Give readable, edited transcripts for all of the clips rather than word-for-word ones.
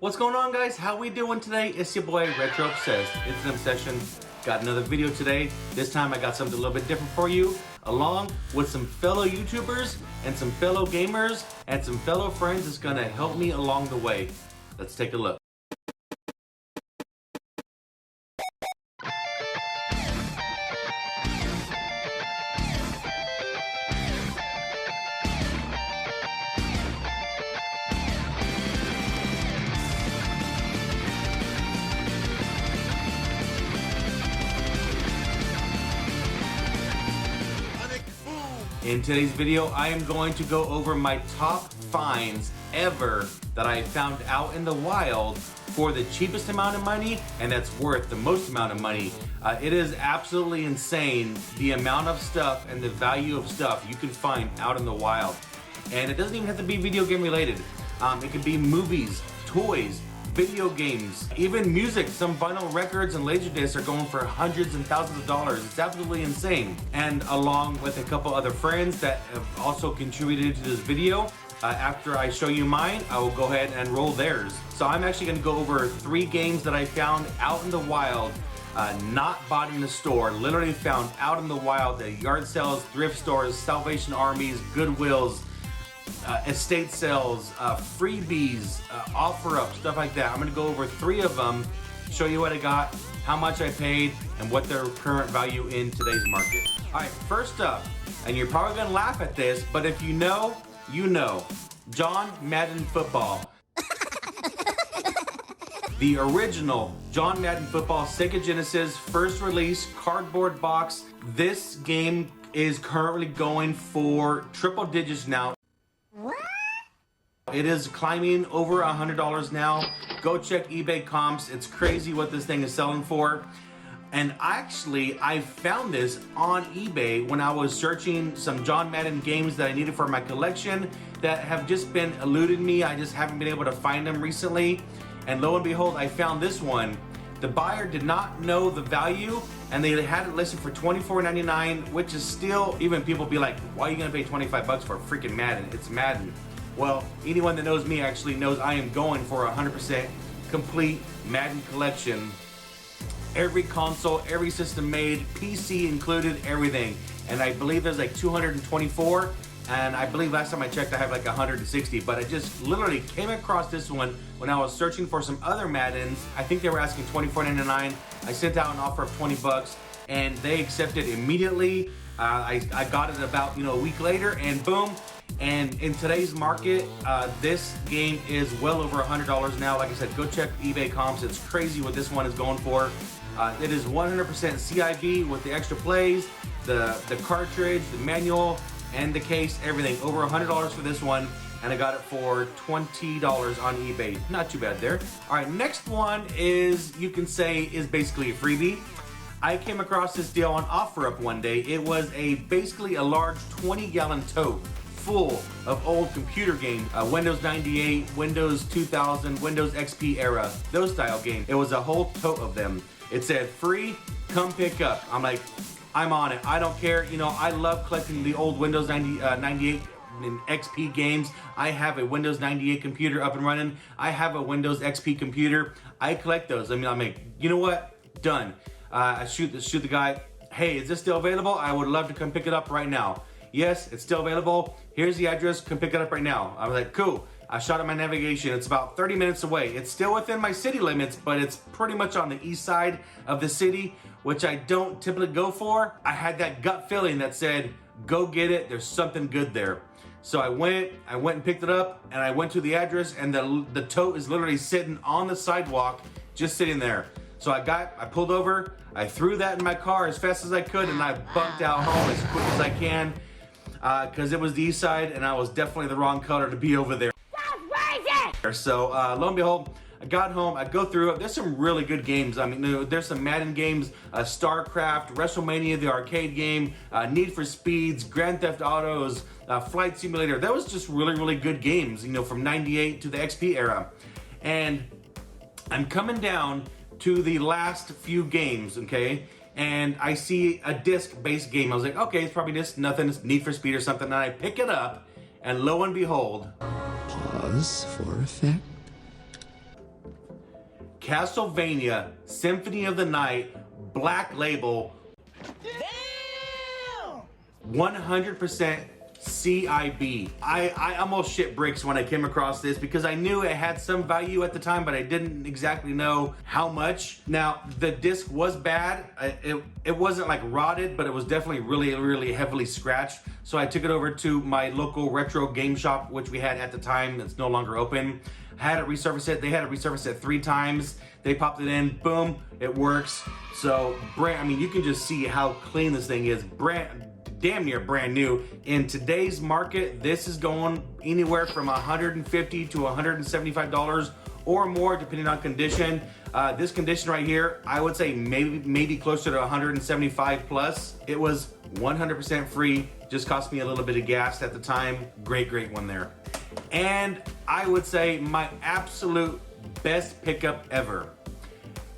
What's going on, guys? How we doing today? It's your boy Retro Obsessed. It's an obsession. Got another video today. This time I got something a little bit different for you, along with some fellow YouTubers and some fellow gamers and some fellow friends that's gonna help me along the way. Let's take a look. In today's video, I am going to go over my top finds ever that I found out in the wild for the cheapest amount of money and that's worth the most amount of money. It is absolutely insane the amount of stuff and the value of stuff you can find out in the wild. And it doesn't even have to be video game related. It could be movies, toys, video games, even music. Some vinyl records and laserdiscs are going for hundreds and thousands of dollars. It's absolutely insane. And along with a couple other friends that have also contributed to this video, after I show you mine, I will go ahead and roll theirs. So I'm actually going to go over 3 games that I found out in the wild, not bought in the store, literally found out in the wild at yard sales, thrift stores, Salvation Armies, Goodwills, estate sales, freebies, offer up, stuff like that. I'm gonna go over 3 of them, show you what I got, how much I paid, and what their current value in today's market. All right, first up, and you're probably gonna laugh at this, but if you know, you know. John Madden Football. The original John Madden Football Sega Genesis first release cardboard box. This game is currently going for triple digits now. It is climbing over $100 now. Go check eBay comps. It's crazy what this thing is selling for. And actually, I found this on eBay when I was searching some John Madden games that I needed for my collection that have just been eluding me. I just haven't been able to find them recently. And lo and behold, I found this one. The buyer did not know the value and they had it listed for $24.99, which is still, even people be like, why are you gonna pay 25 bucks for a freaking Madden? It's Madden. Well, anyone that knows me actually knows I am going for 100% complete Madden collection. Every console, every system made, PC included, everything. And I believe there's like 224, and I believe last time I checked I have like 160, but I just literally came across this one when I was searching for some other Maddens. I think they were asking $24.99. I sent out an offer of 20 bucks and they accepted immediately. I got it about, a week later, and boom. And in today's market, this game is well over $100 now. Like I said, go check eBay comps. It's crazy what this one is going for. It is 100% CIV with the extra plays, the cartridge, the manual, and the case, everything. Over $100 for this one, and I got it for $20 on eBay. Not too bad there. All right, next one is, you can say, is basically a freebie. I came across this deal on OfferUp one day. It was basically a large 20-gallon tote full of old computer games, Windows 98, Windows 2000, Windows XP era, those style games. It was a whole tote of them. It said, free, come pick up. I'm like, I'm on it. I don't care. I love collecting the old Windows 98 and XP games. I have a Windows 98 computer up and running. I have a Windows XP computer. I collect those. I'm like, you know what? Done. I shoot the guy. Hey, is this still available? I would love to come pick it up right now. Yes, it's still available. Here's the address. Come pick it up right now. I was like, cool. I shot at my navigation. It's about 30 minutes away. It's still within my city limits, but it's pretty much on the east side of the city, which I don't typically go for. I had that gut feeling that said, go get it. There's something good there. So I went and picked it up, and I went to the address, and the tote is literally sitting on the sidewalk, just sitting there. So I pulled over, I threw that in my car as fast as I could, and I bumped out home as quick as I can, because it was the east side, and I was definitely the wrong color to be over there. So lo and behold, I got home, I go through it. There's some really good games. I mean, there's some Madden games, StarCraft, WrestleMania, the arcade game, Need for Speeds, Grand Theft Autos, Flight Simulator. That was just really, really good games, from 98 to the XP era. And I'm coming down to the last few games, okay? And I see a disc-based game. I was like, okay, it's probably just nothing, it's Need for Speed or something. And I pick it up, and lo and behold, pause for effect. Castlevania Symphony of the Night Black Label. 100% CIB. I almost shit bricks when I came across this because I knew it had some value at the time, but I didn't exactly know how much. Now, the disc was bad. It wasn't like rotted, but it was definitely really heavily scratched. So I took it over to my local retro game shop, which we had at the time. It's no longer open. Had it resurface it. They had it resurface it 3 times. They popped it in, boom, it works. So, I mean, you can just see how clean this thing is. Damn near brand new. In today's market, this is going anywhere from $150 to $175 or more, depending on condition. This condition right here, I would say maybe closer to 175 plus. It was 100% free. Just cost me a little bit of gas at the time. Great one there. And I would say my absolute best pickup ever.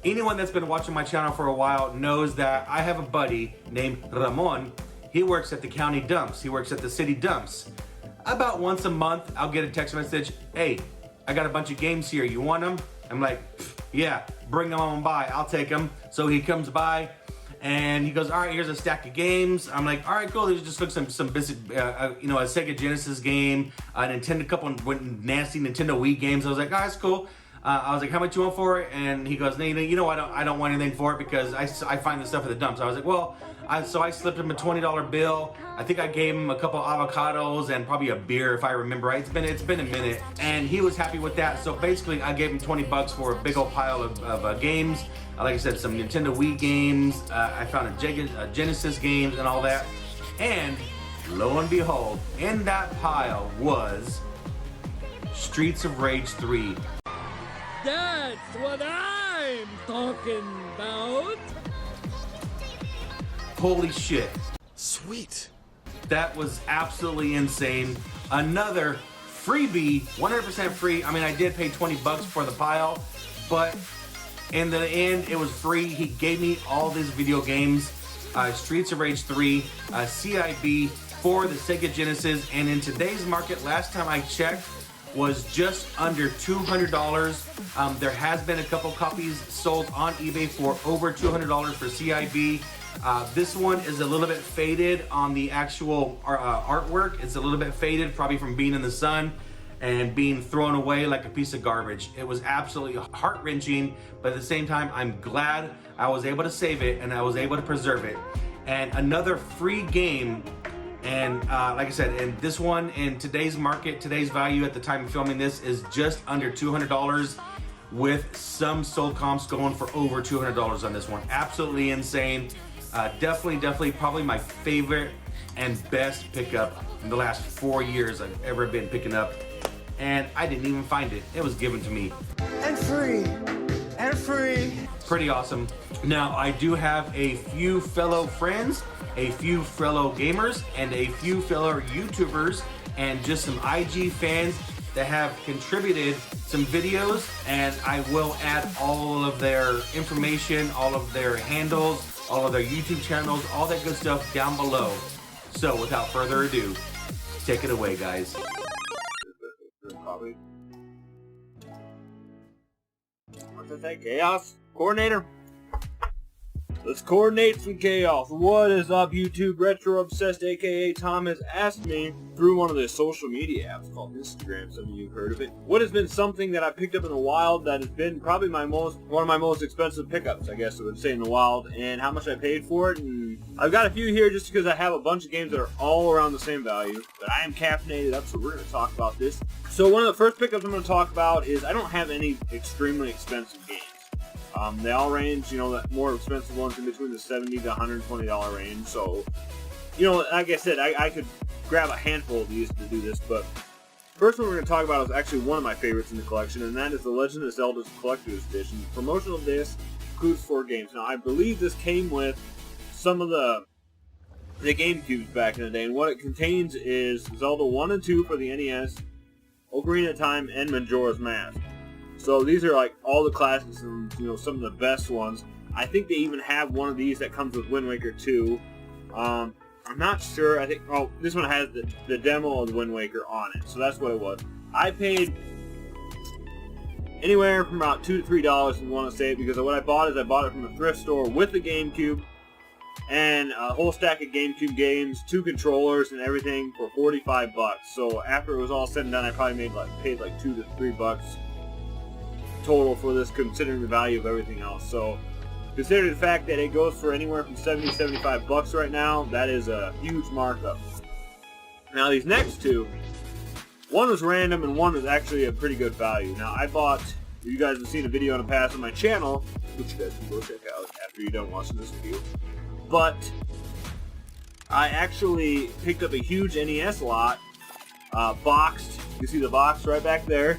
Anyone that's been watching my channel for a while knows that I have a buddy named Ramon. He works at the county dumps. He works at the city dumps. About once a month, I'll get a text message, hey, I got a bunch of games here, you want them? I'm like, yeah, bring them on by, I'll take them. So he comes by and he goes, all right, here's a stack of games. I'm like, all right, cool. There's just some basic, a Sega Genesis game, a couple nasty Nintendo Wii games. I was like, oh, that's cool. I was like, how much you want for it? And he goes, no, I don't want anything for it because I find the stuff at the dumps. I was like, well, so I slipped him a $20 bill. I think I gave him a couple avocados and probably a beer if I remember right. It's been a minute, and he was happy with that. So basically, I gave him 20 bucks for a big old pile of games. Like I said, some Nintendo Wii games. I found a Genesis games and all that. And lo and behold, in that pile was Streets of Rage 3. That's what I'm talking about. Holy shit. Sweet. That was absolutely insane. Another freebie, 100% free. I mean, I did pay 20 bucks for the pile, but in the end, it was free. He gave me all these video games, Streets of Rage 3, CIB for the Sega Genesis, and in today's market, last time I checked, was just under $200. There has been a couple copies sold on eBay for over $200 for CIB. This one is a little bit faded on the actual artwork. It's a little bit faded, probably from being in the sun and being thrown away like a piece of garbage. It was absolutely heart-wrenching, but at the same time, I'm glad I was able to save it and I was able to preserve it. And another free game, and like I said, and this one in today's market, today's value at the time of filming this is just under $200, with some sold comps going for over $200 on this one. Absolutely insane. Definitely probably my favorite and best pickup in the last 4 years I've ever been picking up. And I didn't even find it. It was given to me. And free. And free. Pretty awesome. Now, I do have a few fellow friends, a few fellow gamers, and a few fellow YouTubers, and just some IG fans that have contributed some videos, and I will add all of their information, all of their handles, all of their YouTube channels, all that good stuff down below. So without further ado, take it away, guys. What's that say? Chaos? Coordinator? Let's coordinate some chaos. What is up, YouTube? Retro Obsessed, aka Tom, has asked me through one of the social media apps called Instagram. Some of you have heard of it. What has been something that I picked up in the wild that has been probably one of my most expensive pickups, I guess I would say, in the wild, and how much I paid for it. And I've got a few here just because I have a bunch of games that are all around the same value, but I am caffeinated up, so we're going to talk about this. So one of the first pickups I'm going to talk about is I don't have any extremely expensive games. They all range, the more expensive ones in between the $70 to $120 range. So, like I said, I could grab a handful of these to do this. But first one we're going to talk about is actually one of my favorites in the collection, and that is the Legend of Zelda's Collector's Edition. Promotional disc includes 4 games. Now, I believe this came with some of the GameCubes back in the day, and what it contains is Zelda 1 and 2 for the NES, Ocarina of Time, and Majora's Mask. So these are like all the classics and some of the best ones. I think they even have one of these that comes with Wind Waker 2. I'm not sure. I think this one has the demo of the Wind Waker on it. So that's what it was. I paid anywhere from about $2 to $3 if you want to say it, because what I bought is I bought it from a thrift store with the GameCube and a whole stack of GameCube games, 2 controllers and everything for $45. So after it was all said and done, I probably paid like $2 to $3 total for this, considering the value of everything else. So considering the fact that it goes for anywhere from $70 to $75 right now, that is a huge markup. Now these next two, one was random and one was actually a pretty good value. Now I bought, you guys have seen a video in the past on my channel, which you guys can go check out after you're done watching this video. But I actually picked up a huge NES lot, boxed. You can see the box right back there.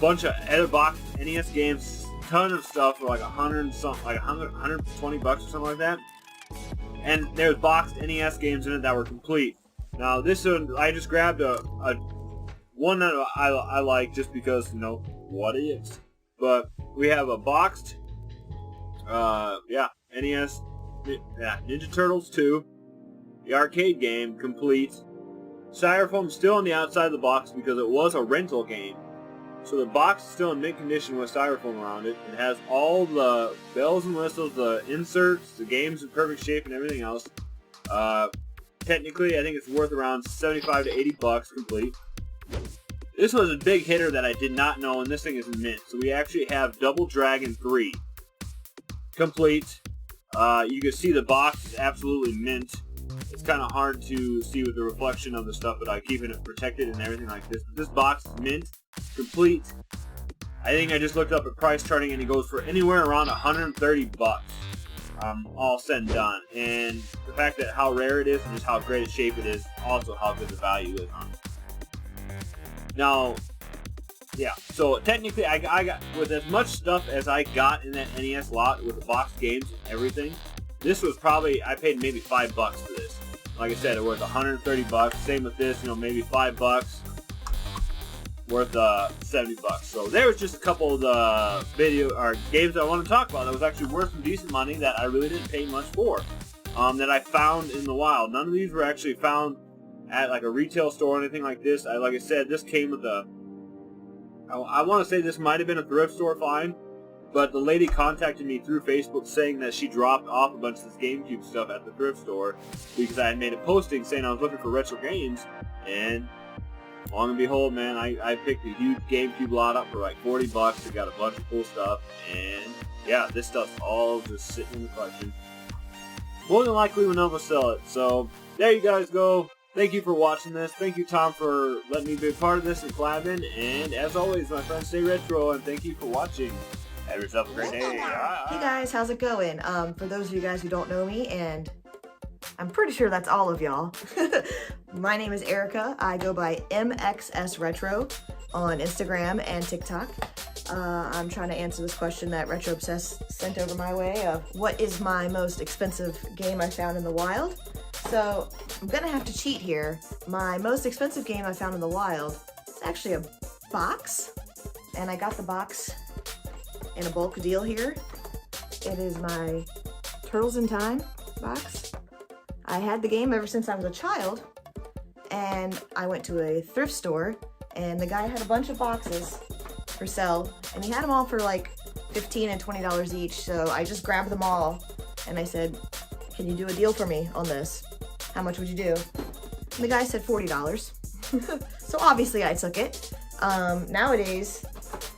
Bunch of other boxed NES games, ton of stuff for like $120 or something like that. And there's boxed NES games in it that were complete. Now this one, I just grabbed a one that I like just because, you know, what is. But we have a boxed, NES, Ninja Turtles 2, the arcade game, complete. Styrofoam still on the outside of the box because it was a rental game. So the box is still in mint condition with styrofoam around it. It has all the bells and whistles, the inserts, the games in perfect shape and everything else. Technically, I think it's worth around $75 to $80 complete. This was a big hitter that I did not know, and this thing is mint. So we actually have Double Dragon 3 complete. You can see the box is absolutely mint. It's kind of hard to see with the reflection of the stuff, but I keep it protected and everything like this. But this box is mint, complete. I think I just looked up at price charting, and it goes for anywhere around $130. All said and done, and the fact that how rare it is and just how great a shape it is, also how good the value is on it. Now, yeah, so technically I got, with as much stuff as I got in that NES lot with the box games and everything, this was probably, I paid maybe $5 for this. Like I said, it was $130. Same with this, you know, maybe $5 worth $70. So there was just a couple of the games I want to talk about that was actually worth some decent money that I really didn't pay much for, that I found in the wild. None of these were actually found at like a retail store or anything like this. Like I said, this came with I want to say this might have been a thrift store find, but the lady contacted me through Facebook saying that she dropped off a bunch of this GameCube stuff at the thrift store because I had made a posting saying I was looking for retro games, and long and behold, man, I picked a huge GameCube lot up for like $40. It got a bunch of cool stuff, and yeah, this stuff's all just sitting in the collection. More than likely, we'll never sell it. So there you guys go. Thank you for watching this. Thank you, Tom, for letting me be a part of this and collabing. And as always, my friends, stay retro, and thank you for watching. Have yourself a great day. Hey guys, how's it going? For those of you guys who don't know me, and I'm pretty sure that's all of y'all, my name is Erica. I go by MSXRETRO on Instagram and TikTok. I'm trying to answer this question that Retro Obsessed sent over my way of what is my most expensive game I found in the wild. So I'm gonna have to cheat here. My most expensive game I found in the wild is actually a box, and I got the box in a bulk deal here. It is my Turtles in Time box. I had the game ever since I was a child, and I went to a thrift store, and the guy had a bunch of boxes for sale, and he had them all for like $15 and $20 each, so I just grabbed them all, and I said, can you do a deal for me on this? How much would you do? And the guy said $40. So obviously I took it. Nowadays,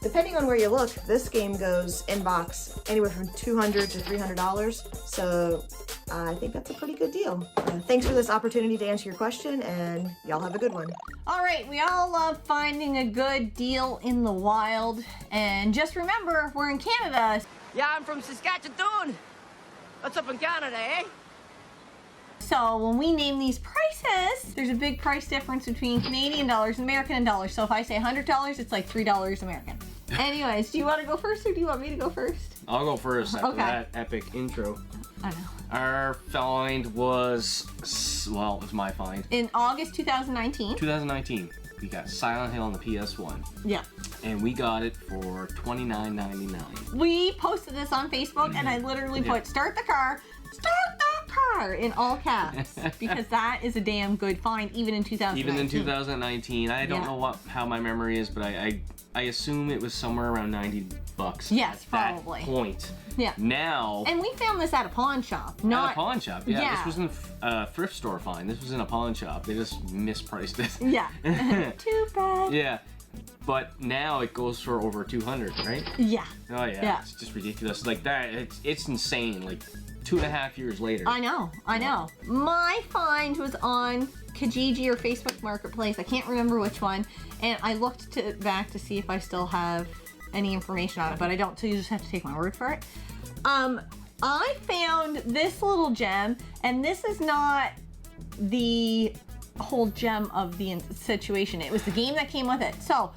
depending on where you look, this game goes in box anywhere from $200 to $300. So I think that's a pretty good deal. Thanks for this opportunity to answer your question, and y'all have a good one. All right, we all love finding a good deal in the wild. And just remember, we're in Canada. Yeah, I'm from Saskatchewan. That's up in Canada, eh? So when we name these prices, there's a big price difference between Canadian dollars and American dollars. So if I say $100, it's like $3 American. Anyways, do you want to go first or do you want me to go first? I'll go first after that epic intro. I know. Our find was, well, it was my find. In August 2019. 2019, we got Silent Hill on the PS1. Yeah. And we got it for $29.99. We posted this on Facebook, and I literally put, start the car in all caps, because that is a damn good find, even in 2019. Even in 2019. I don't know how my memory is, but I I assume it was somewhere around $90 Yes, at that probably. point. Yeah. Now, And we found this at a pawn shop, not at a pawn shop. Yeah, Yeah. this wasn't a thrift store find. This was in a pawn shop. They just mispriced it. Yeah. Too bad. Yeah. But now it goes for over 200, right? Yeah. Oh yeah. Yeah. It's just ridiculous. Like that, it's insane. Like 2.5 years later. I know. My find was on Kijiji or Facebook Marketplace. I can't remember which one. And I looked back to see if I still have any information on it, but I don't, so you just have to take my word for it. I found this little gem, and this is not the whole gem of the situation. It was the game that came with it. So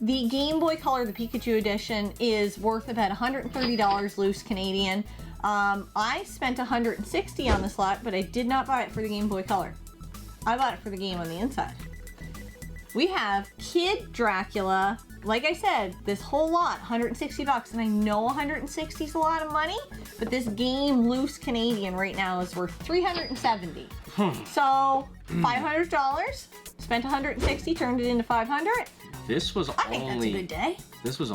the Game Boy Color, the Pikachu edition, is worth about $130 loose Canadian. I spent $160 on this lot, but I did not buy it for the Game Boy Color. I bought it for the game on the inside. We have Kid Dracula. Like I said, this whole lot, $160, and I know 160 is a lot of money, but this game loose Canadian right now is worth $370. So $500, spent 160, turned it into 500. This was I think that's a good day. This was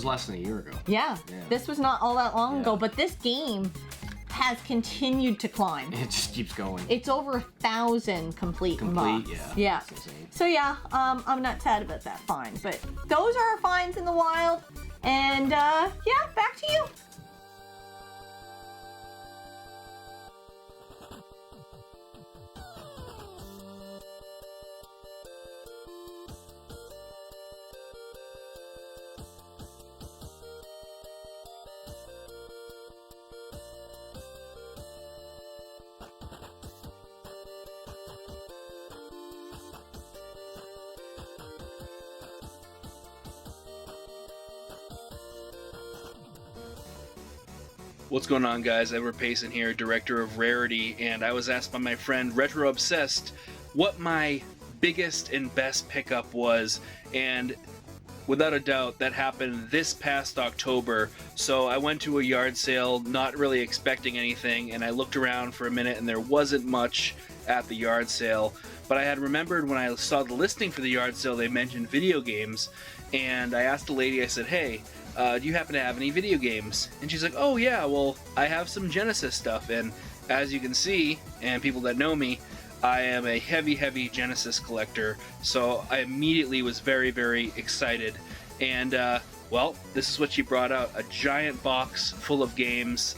less than a year ago. Yeah, this was not all that long ago, but this game has continued to climb. It just keeps going. It's over 1,000 complete bucks. Yeah. That's insane. So yeah, I'm not sad about that find, but those are our finds in the wild. And yeah, back to you. What's going on, guys? Edward Payson here, director of Rarity, and I was asked by my friend Retro Obsessed what my biggest and best pickup was, and without a doubt that happened this past October. So I went to a yard sale not really expecting anything, and I looked around for a minute and there wasn't much at the yard sale, but I had remembered when I saw the listing for the yard sale they mentioned video games, and I asked the lady, I said, hey, do you happen to have any video games? And she's like, oh yeah, well, I have some Genesis stuff, and as you can see, and people that know me, I am a heavy Genesis collector, so I immediately was very excited. And well, this is what she brought out, a giant box full of games.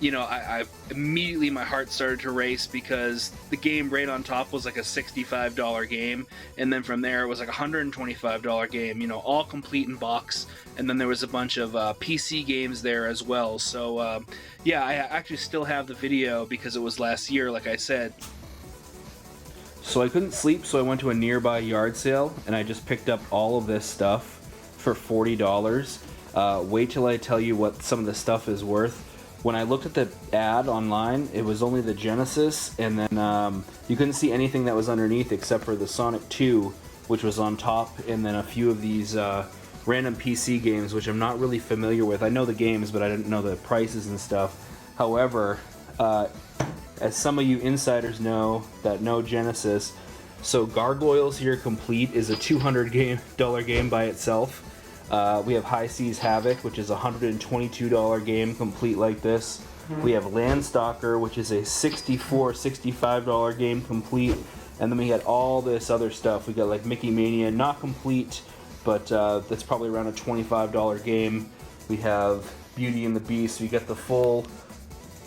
You know, I immediately, my heart started to race because the game right on top was like a $65 game, and then from there it was like a $125 game, you know, all complete in box, and then there was a bunch of PC games there as well. So yeah, I actually still have the video because it was last year, like I said. So I couldn't sleep, so I went to a nearby yard sale, and I just picked up all of this stuff for $40. Wait till I tell you what some of the stuff is worth. When I looked at the ad online, it was only the Genesis, and then you couldn't see anything that was underneath except for the Sonic 2, which was on top, and then a few of these random PC games, which I'm not really familiar with. I know the games, but I didn't know the prices and stuff. However, as some of you insiders know that know Genesis, so Gargoyles here complete is a $200 game by itself. We have High Seas Havoc, which is a $122 game complete like this. We have Landstalker, which is a $65 game complete. And then we had all this other stuff. We got like Mickey Mania, not complete, but that's probably around a $25 game. We have Beauty and the Beast. We got the full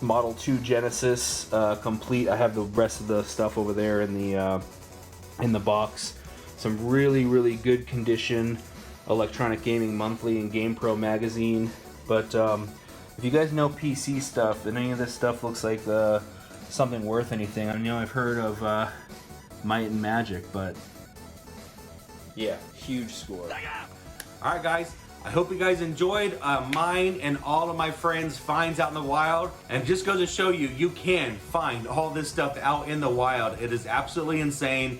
Model 2 Genesis complete. I have the rest of the stuff over there in the box. Some really good condition Electronic Gaming Monthly and GamePro magazine. But if you guys know PC stuff and any of this stuff looks like something worth anything, I know I've heard of Might and Magic, but yeah, huge score. All right, guys. I hope you guys enjoyed mine and all of my friends' finds out in the wild. And just goes to show you, you can find all this stuff out in the wild. It is absolutely insane.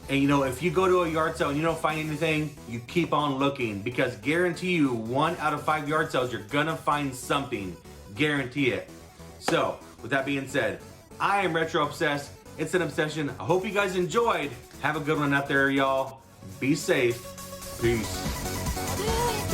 And you know, if you go to a yard sale and you don't find anything, you keep on looking, because guarantee you 1 out of 5 yard sales, you're gonna find something. Guarantee it. So, with that being said, I am Retro Obsessed. It's an obsession. I hope you guys enjoyed. Have a good one out there, y'all. Be safe. Peace. still